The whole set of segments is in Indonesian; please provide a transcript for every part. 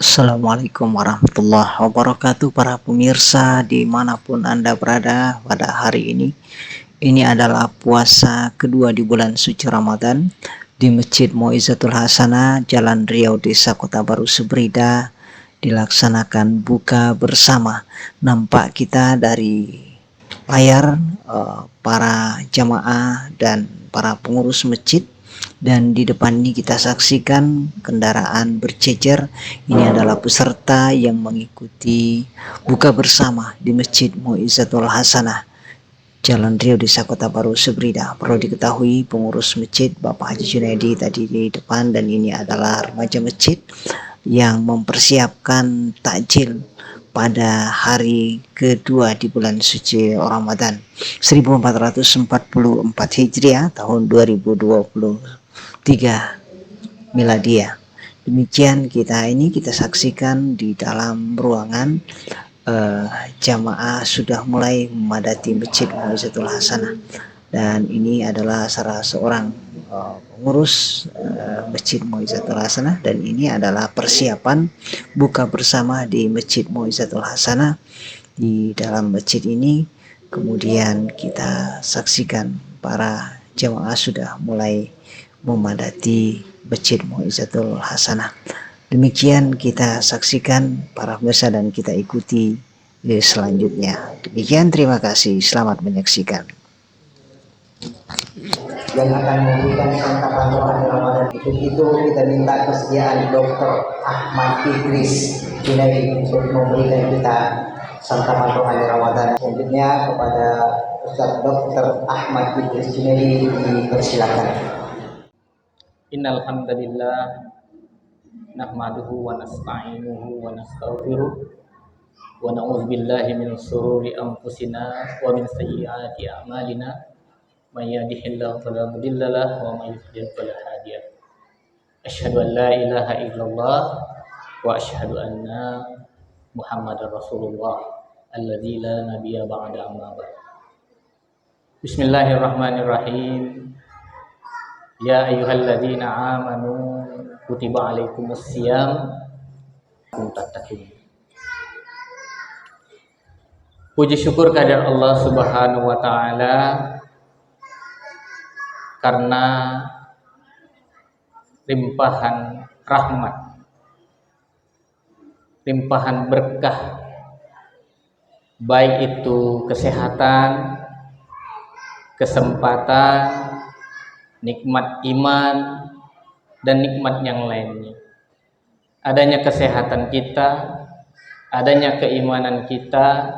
Assalamualaikum warahmatullahi wabarakatuh, para pemirsa dimanapun Anda berada pada hari ini. Ini adalah puasa kedua di bulan suci Ramadan di Masjid Moizatul Hasanah, Jalan Riau, Desa Kota Baru Sebrida, dilaksanakan buka bersama. Nampak kita dari layar para jamaah dan para pengurus masjid, dan di depan ini kita saksikan kendaraan berjejer. Ini adalah peserta yang mengikuti buka bersama di Masjid Moizatul Hasanah, Jalan Riau, Desa Kota Baru Sebrida. Perlu diketahui pengurus masjid Bapak Haji Junaidi tadi di depan, dan ini adalah remaja masjid yang mempersiapkan takjil pada hari kedua di bulan suci Ramadan 1444 Hijriah tahun 2023 Miladiah. Demikian kita saksikan di dalam ruangan jamaah sudah mulai memadati Masjid Moizatul Hasanah, dan ini adalah salah seorang pengurus Masjid Moizatul Hasanah, dan ini adalah persiapan buka bersama di Masjid Moizatul Hasanah. Di dalam masjid ini kemudian kita saksikan para jamaah sudah mulai memadati Masjid Moizatul Hasanah. Demikian kita saksikan para pemirsa dan kita ikuti selanjutnya. Demikian, terima kasih, selamat menyaksikan. Yang akan memberikan santapan doa Ramadan itu kita minta kesediaan Dr. Ahmad Idris Junaidi untuk memberikan kita santapan doa Ramadan. Selanjutnya kepada Ustaz Dr. Ahmad Idris Junaidi dipersilakan. Innal hamdalillah nahmaduhu wa nasta'inuhu wa nastaghfiruh wa na'udzu billahi min shururi anfusina wa min sayyiati a'malina. May yahdihillahu fala mudilla lahu wa may yudlil fala hadiya lahu. Asyhadu an la ilaha illallah wa asyhadu anna Muhammadar Rasulullah alladzi la nabiyya ba'da amma ba'd. Bismillahirrahmanirrahim. Ya ayyuhalladzina amanu kutiba alaikumusiyam tattaqun. Puji syukur kehadirat Allah Subhanahu wa taala karena limpahan rahmat, limpahan berkah, baik itu kesehatan, kesempatan, nikmat iman, dan nikmat yang lainnya. Adanya kesehatan kita, adanya keimanan kita,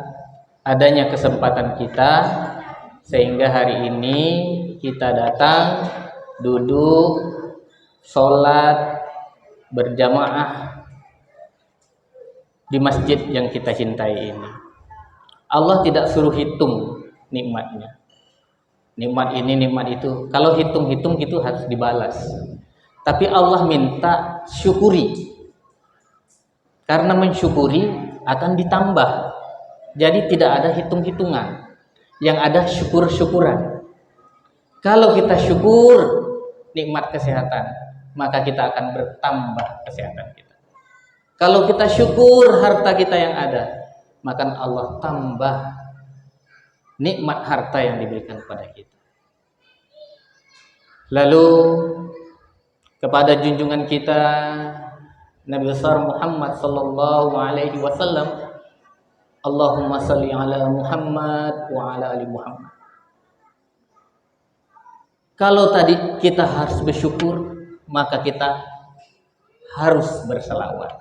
adanya kesempatan kita, sehingga hari ini kita datang, duduk, sholat, berjamaah di masjid yang kita cintai ini. Allah tidak suruh hitung nikmatnya, nikmat ini, nikmat itu. Kalau hitung-hitung itu harus dibalas. Tapi Allah minta syukuri, karena mensyukuri akan ditambah. Jadi tidak ada hitung-hitungan, yang ada syukur-syukuran. Kalau kita syukur nikmat kesehatan, maka kita akan bertambah kesehatan kita. Kalau kita syukur harta kita yang ada, maka Allah tambah nikmat harta yang diberikan kepada kita. Lalu kepada junjungan kita Nabi besar Muhammad sallallahu alaihi wasallam, Allahumma salli ala Muhammad wa ala ali Muhammad. Kalau tadi kita harus bersyukur, maka kita harus berselawat.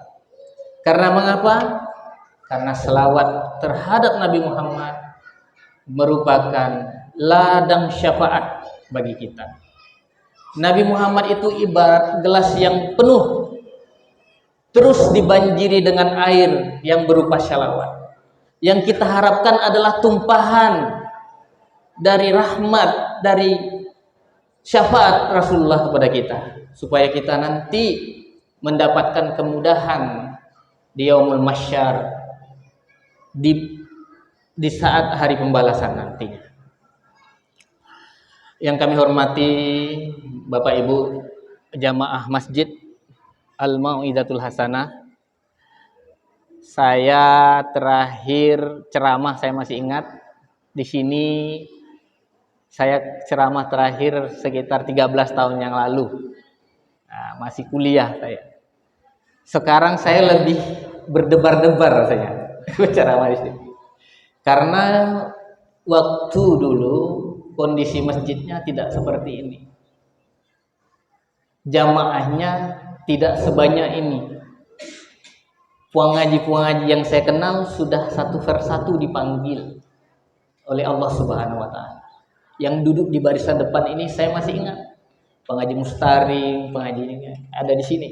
Karena mengapa? Karena selawat terhadap Nabi Muhammad merupakan ladang syafaat bagi kita. Nabi Muhammad itu ibarat gelas yang penuh, terus dibanjiri dengan air yang berupa syalawat. Yang kita harapkan adalah tumpahan dari rahmat, dari syafaat Rasulullah kepada kita, supaya kita nanti mendapatkan kemudahan di yaumul mahsyar, di saat hari pembalasan nantinya. Yang kami hormati Bapak Ibu jamaah Masjid Al-Mau'izatul Hasanah Saya terakhir ceramah, saya masih ingat di sini saya ceramah terakhir sekitar 13 tahun yang lalu. Nah, masih kuliah saya. Sekarang saya lebih berdebar-debar saya ceramah di sini. Karena waktu dulu kondisi masjidnya tidak seperti ini. Jamaahnya tidak sebanyak ini. Pengaji-pengaji yang saya kenal sudah satu persatu dipanggil oleh Allah Subhanahu wa taala. Yang duduk di barisan depan ini saya masih ingat. Pengaji Mustari, pengaji ini ada di sini.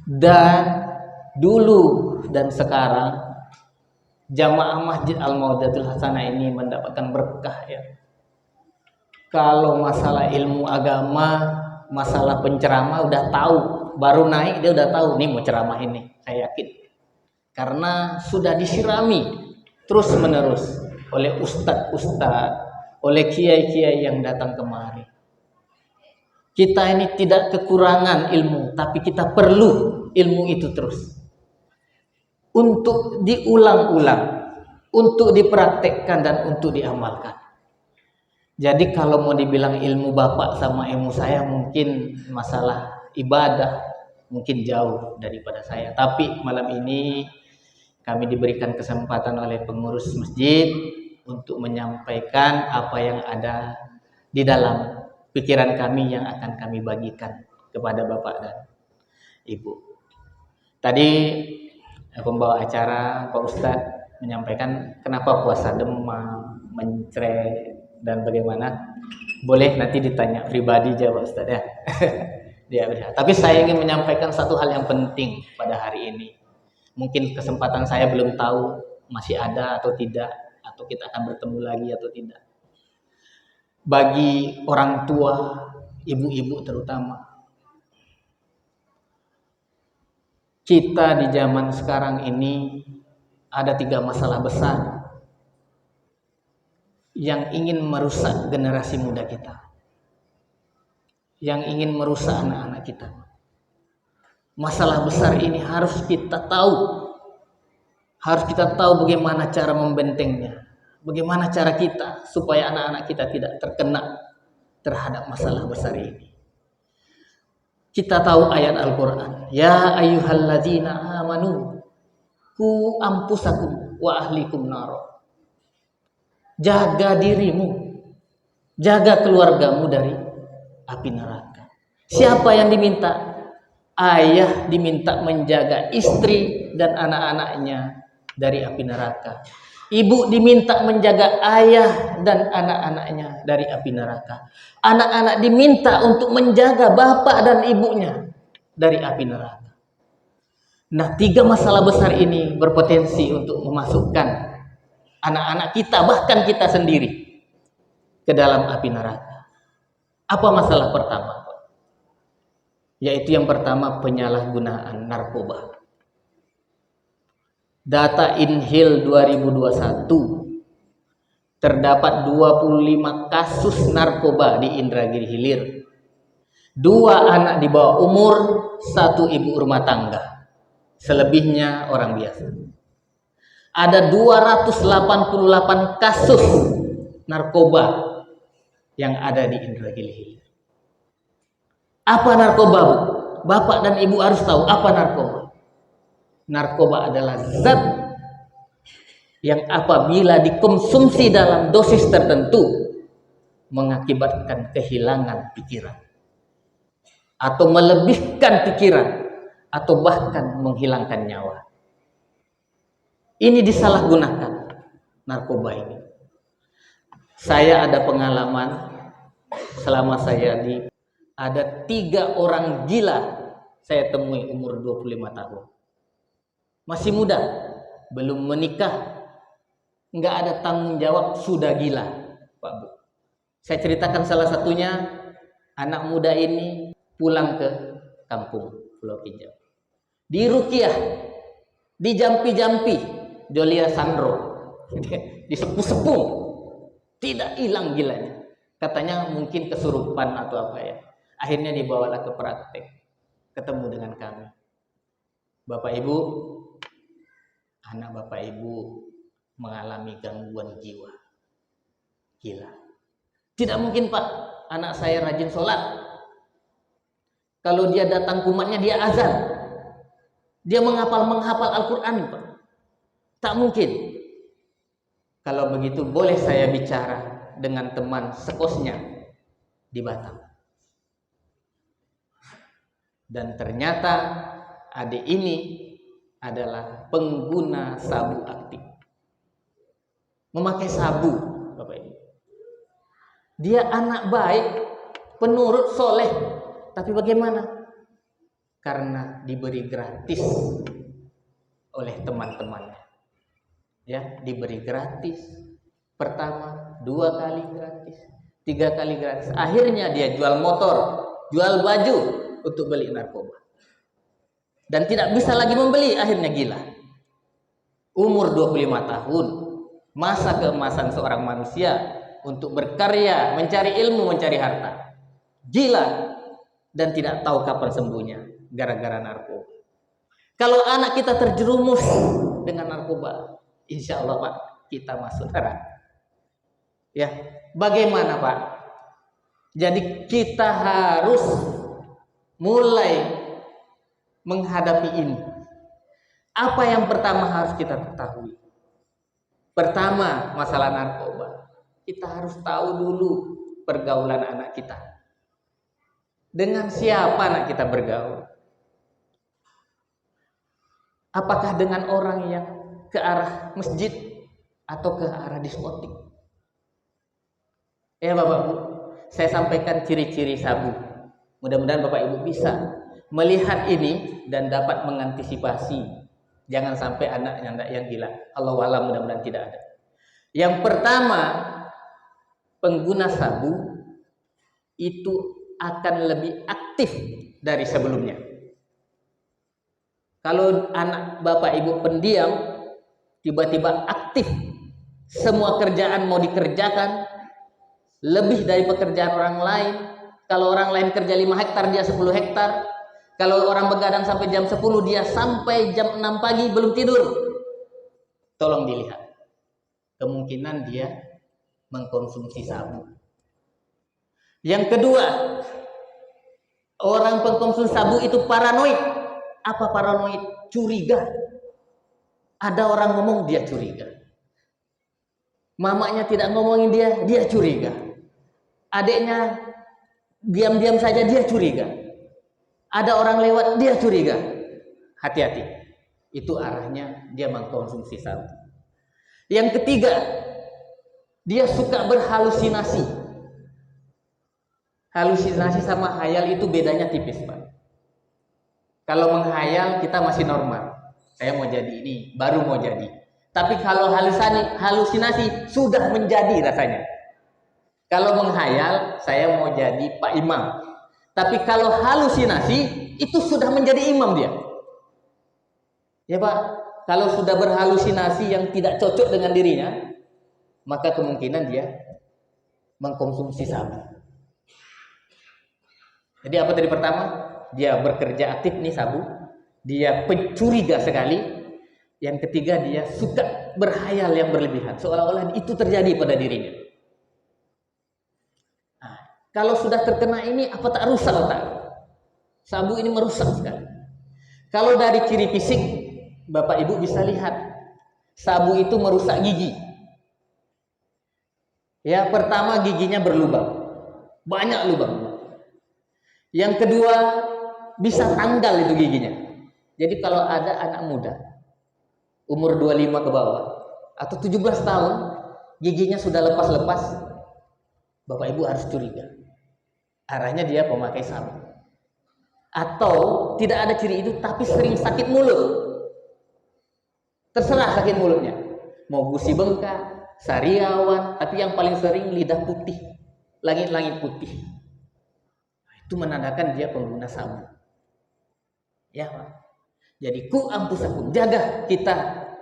Dan dulu dan sekarang jamaah Masjid Al-Maudatul Hasanah ini mendapatkan berkah ya. Kalau masalah ilmu agama, masalah penceramah udah tahu, baru naik dia udah tahu nih mau ceramah ini, saya yakin. Karena sudah disirami terus menerus oleh ustadz-ustadz, oleh kiai-kiai yang datang kemari. Kita ini tidak kekurangan ilmu, tapi kita perlu ilmu itu terus. Untuk diulang-ulang, untuk dipraktekkan dan untuk diamalkan. Jadi kalau mau dibilang ilmu bapak sama ilmu saya mungkin masalah ibadah mungkin jauh daripada saya. Tapi malam ini kami diberikan kesempatan oleh pengurus masjid untuk menyampaikan apa yang ada di dalam pikiran kami yang akan kami bagikan kepada bapak dan ibu. Tadi pembawa acara Pak Ustadz menyampaikan kenapa puasa demam, mencret dan bagaimana. Boleh nanti ditanya pribadi aja Pak Ustadz ya. Tapi saya ingin menyampaikan satu hal yang penting pada hari ini. Mungkin kesempatan saya belum tahu masih ada atau tidak, atau kita akan bertemu lagi atau tidak. Bagi orang tua, ibu-ibu terutama, kita di zaman sekarang ini ada 3 masalah besar yang ingin merusak generasi muda kita, yang ingin merusak anak-anak kita. Masalah besar ini harus kita tahu bagaimana cara membentengnya, bagaimana cara kita supaya anak-anak kita tidak terkena terhadap masalah besar ini. Kita tahu ayat Al-Quran, ya ayyuhalladzina amanu ku ampusakum wa ahlikum naro. Jaga dirimu, jaga keluargamu dari api neraka. Siapa yang diminta? Ayah diminta menjaga istri dan anak-anaknya dari api neraka. Ibu diminta menjaga ayah dan anak-anaknya dari api neraka. Anak-anak diminta untuk menjaga bapak dan ibunya dari api neraka. Nah, 3 masalah besar ini berpotensi untuk memasukkan anak-anak kita, bahkan kita sendiri, ke dalam api neraka. Apa masalah pertama? Yaitu yang pertama, penyalahgunaan narkoba. Data Inhil 2021 terdapat 25 kasus narkoba di Indragiri Hilir. 2 anak di bawah umur, 1 ibu rumah tangga. Selebihnya orang biasa. Ada 288 kasus narkoba yang ada di Indragiri Hilir. Apa narkoba, Bu? Bapak dan Ibu harus tahu apa narkoba. Narkoba adalah zat yang apabila dikonsumsi dalam dosis tertentu mengakibatkan kehilangan pikiran atau melebihkan pikiran atau bahkan menghilangkan nyawa. Ini disalahgunakan narkoba ini. Saya ada pengalaman selama saya ada 3 orang gila saya temui umur 25 tahun. Masih muda, belum menikah, nggak ada tanggung jawab, sudah gila, Pak Bu. Saya ceritakan salah satunya, anak muda ini pulang ke kampung Pulau Kijau. Diruqyah, dijampi-jampi, Jolia Sandro, disepuh-sepuh, tidak hilang gilanya. Katanya mungkin kesurupan atau apa ya. Akhirnya dibawalah ke praktek, ketemu dengan kami. Bapak Ibu, anak Bapak Ibu mengalami gangguan jiwa. Gila. Tidak mungkin Pak, anak saya rajin sholat. Kalau dia datang kumatnya dia azan. Dia menghafal Al-Quran Pak. Tak mungkin. Kalau begitu boleh saya bicara dengan teman sekosnya di Batam. Dan ternyata adik ini adalah pengguna sabu aktif. Memakai sabu, Bapak Ibu. Dia anak baik, penurut, soleh. Tapi bagaimana? Karena diberi gratis oleh teman-temannya. Ya, diberi gratis. Pertama, 2 kali gratis, 3 kali gratis. Akhirnya dia jual motor, jual baju untuk beli narkoba. Dan tidak bisa lagi membeli, akhirnya gila. Umur 25 tahun, masa keemasan seorang manusia untuk berkarya, mencari ilmu, mencari harta. Gila dan tidak tahu kapan sembuhnya gara-gara narkoba. Kalau anak kita terjerumus dengan narkoba, insya Allah Pak, kita masuk neraka. Ya, bagaimana Pak? Jadi kita harus mulai menghadapi ini. Apa yang pertama harus kita ketahui? Pertama, masalah narkoba. Kita harus tahu dulu pergaulan anak kita. Dengan siapa anak kita bergaul? Apakah dengan orang yang ke arah masjid atau ke arah diskotik? Ya Bapak Ibu, saya sampaikan ciri-ciri sabu. Mudah-mudahan Bapak Ibu bisa melihat ini dan dapat mengantisipasi. Jangan sampai anak yang gila. Allahu a'lam, mudah-mudahan tidak ada. Yang pertama, pengguna sabu itu akan lebih aktif dari sebelumnya. Kalau anak Bapak Ibu pendiam, tiba-tiba aktif, semua kerjaan mau dikerjakan, lebih dari pekerjaan orang lain. Kalau orang lain kerja 5 hektar, dia 10 hektar. Kalau orang begadang sampai jam 10, dia sampai jam 6 pagi belum tidur. Tolong dilihat. Kemungkinan dia mengkonsumsi sabu. Yang kedua, orang pengkonsumsi sabu itu paranoid. Apa paranoid? Curiga. Ada orang ngomong, dia curiga. Mamanya tidak ngomongin dia curiga. Adiknya diam-diam saja, dia curiga. Ada orang lewat, dia curiga. Hati-hati. Itu arahnya dia mengkonsumsi sabu. Yang ketiga, dia suka berhalusinasi. Halusinasi sama hayal itu bedanya tipis, Pak. Kalau menghayal kita masih normal. Saya mau jadi ini, baru mau jadi. Tapi kalau halusinasi sudah menjadi rasanya. Kalau menghayal, saya mau jadi Pak Imam. Tapi kalau halusinasi, itu sudah menjadi imam dia. Ya Pak, kalau sudah berhalusinasi yang tidak cocok dengan dirinya, maka kemungkinan dia mengkonsumsi sabu. Jadi apa tadi pertama? Dia bekerja aktif nih sabu. Dia pencuriga sekali. Yang ketiga, dia suka berhayal yang berlebihan. Seolah-olah itu terjadi pada dirinya. Kalau sudah terkena ini, apa tak rusak otak? Sabu ini merusak sekali. Kalau dari ciri fisik, Bapak Ibu bisa lihat, sabu itu merusak gigi. Ya, pertama giginya berlubang, banyak lubang. Yang kedua, bisa tanggal itu giginya. Jadi kalau ada anak muda, umur 25 ke bawah, atau 17 tahun, giginya sudah lepas-lepas, Bapak Ibu harus curiga. Arahnya dia pemakai sabu. Atau tidak ada ciri itu tapi sering sakit mulut. Terserah sakit mulutnya. Mau gusi bengkak, sariawan, tapi yang paling sering lidah putih, langit-langit putih. Itu menandakan dia pengguna sabu. Ya Pak. Jadi ku ampusakum, jaga kita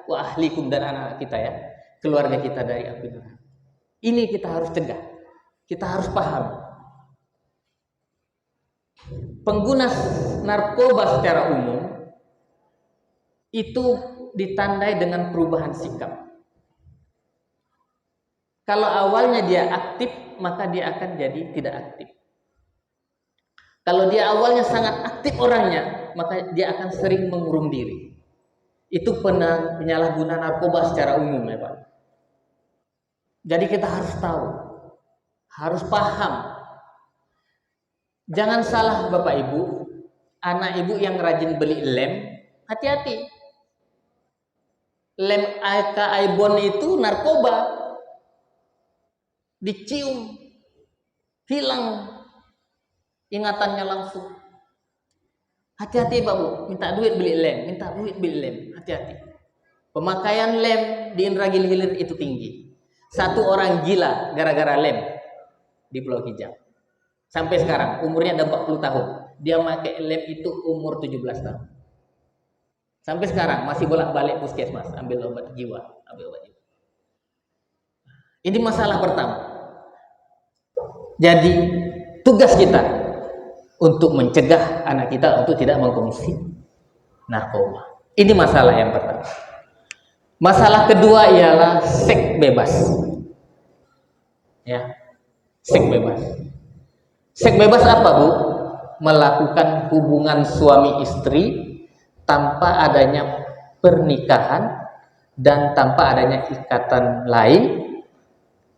wa ahlikum dan anak-anak kita ya, keluarga kita dari api neraka. Ini kita harus cegah. Kita harus paham. Pengguna narkoba secara umum itu ditandai dengan perubahan sikap. Kalau awalnya dia aktif, maka dia akan jadi tidak aktif. Kalau dia awalnya sangat aktif orangnya, maka dia akan sering mengurung diri. Itu penyalahgunaan narkoba secara umum ya Pak. Jadi kita harus tahu, harus paham. Jangan salah Bapak Ibu, anak ibu yang rajin beli lem, hati-hati. Lem Aibon itu narkoba. Dicium, hilang ingatannya langsung. Hati-hati Pak Bu, minta duit beli lem, hati-hati. Pemakaian lem di Indra Gili Hilir itu tinggi. Satu orang gila gara-gara lem di Pulau Kijang. Sampai sekarang umurnya ada 40 tahun. Dia pakai lem itu umur 17 tahun. Sampai sekarang masih bolak-balik puskesmas, ambil obat jiwa. Ini masalah pertama. Jadi tugas kita untuk mencegah anak kita untuk tidak mengkonsumsi narkoba. Ini masalah yang pertama. Masalah kedua ialah seks bebas. Ya, seks bebas. Seks bebas apa Bu? Melakukan hubungan suami istri tanpa adanya pernikahan dan tanpa adanya ikatan lain,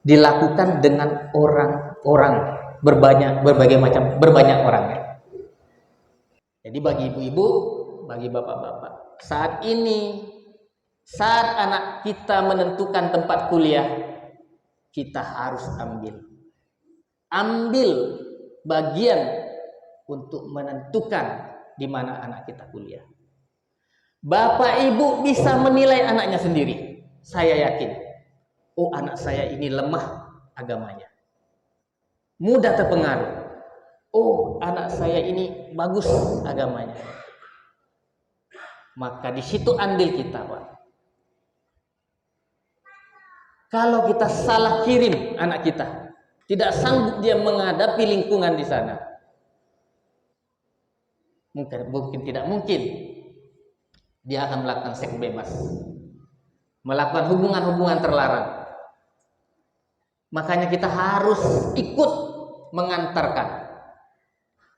dilakukan dengan orang-orang berbanyak orang. Jadi bagi ibu-ibu, bagi bapak-bapak, saat anak kita menentukan tempat kuliah, kita harus ambil bagian untuk menentukan di mana anak kita kuliah. Bapak ibu bisa menilai anaknya sendiri. Saya yakin, oh anak saya ini lemah agamanya, mudah terpengaruh. Oh anak saya ini bagus agamanya. Maka di situ andil kita Pak. Kalau kita salah kirim anak kita, tidak sanggup dia menghadapi lingkungan di sana, mungkin dia akan melakukan seks bebas, melakukan hubungan-hubungan terlarang. Makanya kita harus ikut mengantarkan.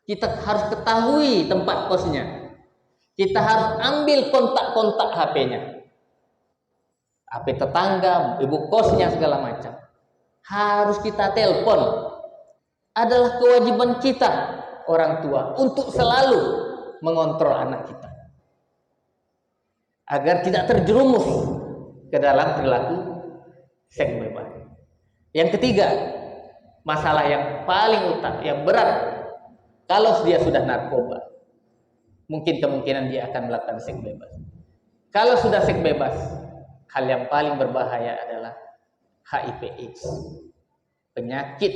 Kita harus ketahui tempat kosnya. Kita harus ambil kontak-kontak HP-nya. HP tetangga, ibu kosnya segala macam. Harus kita telepon. Adalah kewajiban kita orang tua untuk selalu mengontrol anak kita agar tidak terjerumus ke dalam perilaku seks bebas. Yang ketiga, masalah yang paling utama, yang berat, kalau dia sudah narkoba, mungkin kemungkinan dia akan melakukan seks bebas. Kalau sudah seks bebas, hal yang paling berbahaya adalah HIV/AIDS, penyakit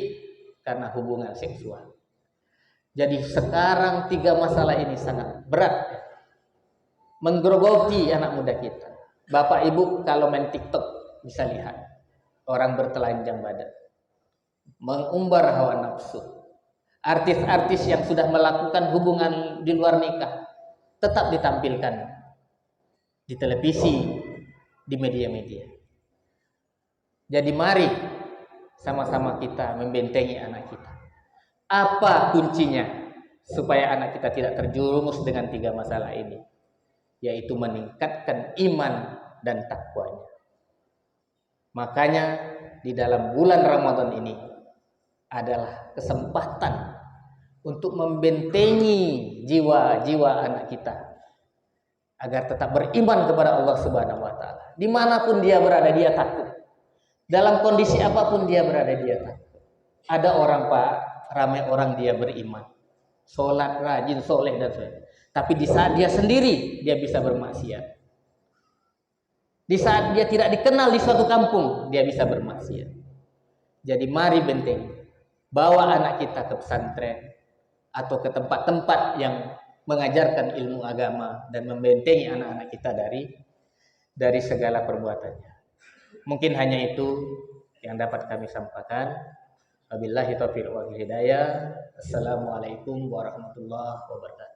karena hubungan seksual. Jadi sekarang 3 masalah ini sangat berat, menggerogoti anak muda kita. Bapak Ibu kalau main TikTok bisa lihat orang bertelanjang badan, mengumbar hawa nafsu. Artis-artis yang sudah melakukan hubungan di luar nikah tetap ditampilkan di televisi, di media-media. Jadi mari sama-sama kita membentengi anak kita. Apa kuncinya supaya anak kita tidak terjerumus dengan 3 masalah ini? Yaitu meningkatkan iman dan takwanya. Makanya di dalam bulan Ramadan ini adalah kesempatan untuk membentengi jiwa-jiwa anak kita agar tetap beriman kepada Allah Subhanahu wa taala. Dimanapun dia berada, dia takut. Dalam kondisi apapun dia berada, dia takut. Ada orang Pak, ramai orang dia beriman, sholat rajin, soleh dan sebagainya. Tapi di saat dia sendiri, dia bisa bermaksiat. Di saat dia tidak dikenal di suatu kampung, dia bisa bermaksiat. Jadi mari bentengi, bawa anak kita ke pesantren atau ke tempat-tempat yang mengajarkan ilmu agama dan membentengi anak-anak kita dari segala perbuatannya. Mungkin hanya itu yang dapat kami sampaikan. Wabillahi taufiq wal hidayah. Assalamualaikum warahmatullahi wabarakatuh.